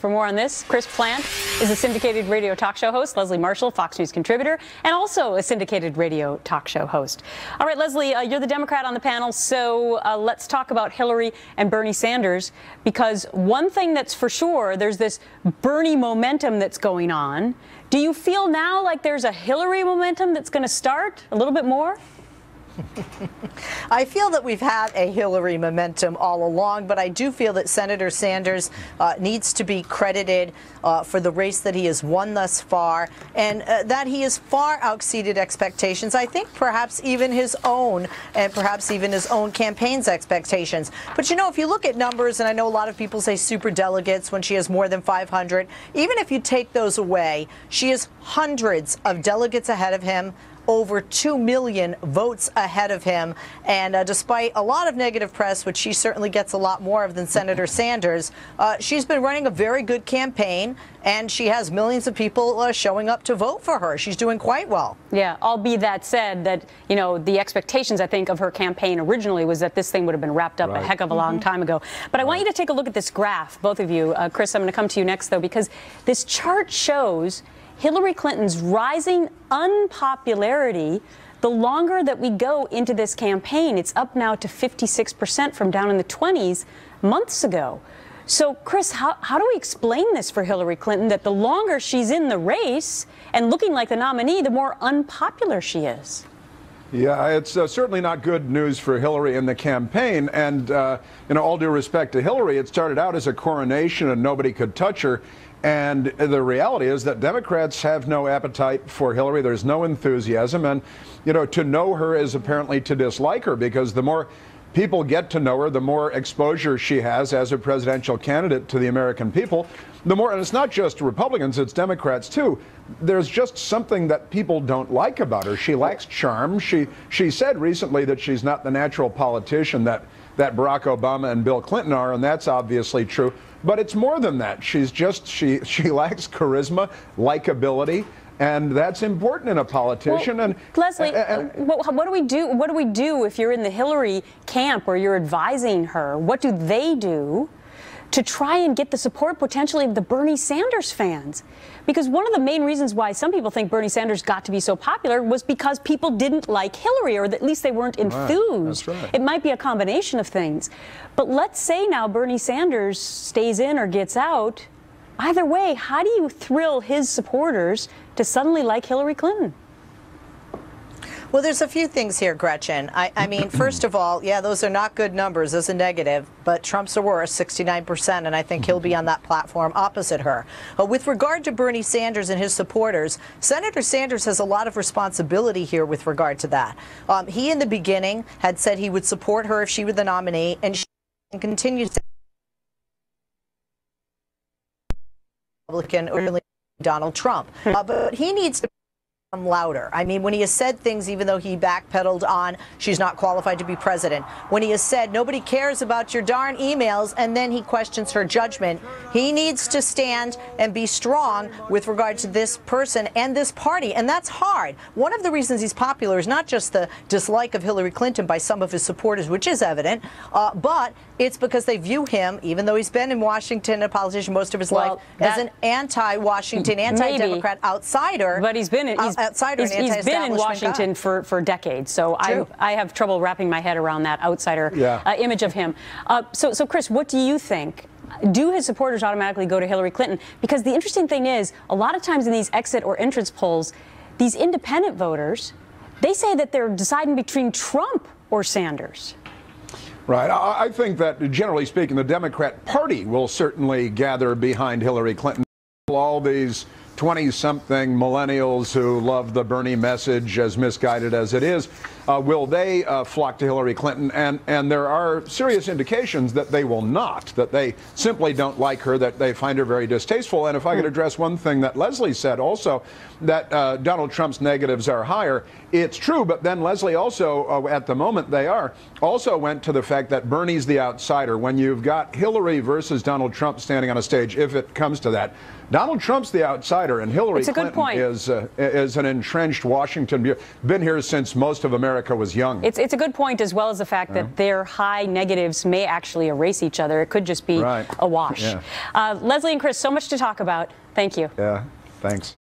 For more on this, Chris Plant is a syndicated radio talk show host, Leslie Marshall, Fox News contributor, and also a syndicated radio talk show host. All right, Leslie, you're the Democrat on the panel, so let's talk about Hillary and Bernie Sanders, because one thing that's for sure, there's this Bernie momentum that's going on. Do you feel now like there's a Hillary momentum that's going to start a little bit more? I feel that we've had a Hillary momentum all along, but I do feel that Senator Sanders needs to be credited for the race that he has won thus far, and that he has far exceeded expectations. I think perhaps even his own, and perhaps even his own campaign's expectations. But you know, if you look at numbers, and I know a lot of people say super delegates when she has more than 500, even if you take those away, she is hundreds of delegates ahead of him, over 2 million votes ahead of him. And despite a lot of negative press, which she certainly gets a lot more of than Senator Sanders, she's been running a very good campaign, and she has millions of people showing up to vote for her. She's doing quite well. Yeah, albeit that said, that, you know, the expectations, I think, of her campaign originally was that this thing would have been wrapped up a heck of a long time ago. But I want you to take a look at this graph, both of you. Chris, I'm going to come to you next, though, because this chart shows Hillary Clinton's rising unpopularity the longer that we go into this campaign. It's up now to 56% from down in the 20s months ago. So, Chris, how do we explain this for Hillary Clinton, that the longer she's in the race and looking like the nominee, the more unpopular she is? Yeah, it's certainly not good news for Hillary in the campaign. And, you know, all due respect to Hillary, it started out as a coronation and nobody could touch her. And the reality is that Democrats have no appetite for Hillary. There's no enthusiasm. And, you know, to know her is apparently to dislike her, because the more people get to know her, the more exposure she has as a presidential candidate to the American people, the more, and it's not just Republicans, it's Democrats too. There's just something that people don't like about her. She lacks charm. She said recently that she's not the natural politician that Barack Obama and Bill Clinton are, and that's obviously true. But it's more than that. She's just, she lacks charisma, likability, and that's important in a politician. Well, and Leslie, what do we do? What do we do if you're in the Hillary camp or you're advising her? What do they do to try and get the support potentially of the Bernie Sanders fans? Because one of the main reasons why some people think Bernie Sanders got to be so popular was because people didn't like Hillary, or at least they weren't enthused. Right. That's right. It might be a combination of things. But let's say now Bernie Sanders stays in or gets out. Either way, how do you thrill his supporters to suddenly like Hillary Clinton? Well, there's a few things here, Gretchen. I mean, first of all, yeah, those are not good numbers. Those are negative, but Trump's are worse, 69%, and I think he'll be on that platform opposite her. With regard to Bernie Sanders and his supporters, Senator Sanders has a lot of responsibility here with regard to that. He, in the beginning, had said he would support her if she were the nominee, and she continues to Republican or Donald Trump. But he needs to louder. I mean, when he has said things, even though he backpedaled on she's not qualified to be president, when he has said nobody cares about your darn emails, and then he questions her judgment, he needs to stand and be strong with regard to this person and this party, and that's hard. One of the reasons he's popular is not just the dislike of Hillary Clinton by some of his supporters, which is evident, but it's because they view him, even though he's been in Washington, a politician most of his life, as an anti-Washington, anti-Democrat outsider. But he's been he's been in Washington for decades, so I have trouble wrapping my head around that outsider image of him. So Chris, what do you think? Do his supporters automatically go to Hillary Clinton? Because the interesting thing is, a lot of times in these exit or entrance polls, these independent voters, they say that they're deciding between Trump or Sanders. Right. I think that, generally speaking, the Democrat Party will certainly gather behind Hillary Clinton. All these 20-something millennials who love the Bernie message, as misguided as it is, will they flock to Hillary Clinton? And there are serious indications that they will not, that they simply don't like her, that they find her very distasteful. And if I could address one thing that Leslie said also, that Donald Trump's negatives are higher. It's true, but then Leslie also, at the moment they are, also went to the fact that Bernie's the outsider. When you've got Hillary versus Donald Trump standing on a stage, if it comes to that, Donald Trump's the outsider, and Hillary It's a good Clinton point. is an entrenched Washington. Been here since most of America was young. It's a good point, as well as the fact that their high negatives may actually erase each other. It could just be a wash. Yeah. Leslie and Chris, so much to talk about. Thank you. Yeah, thanks.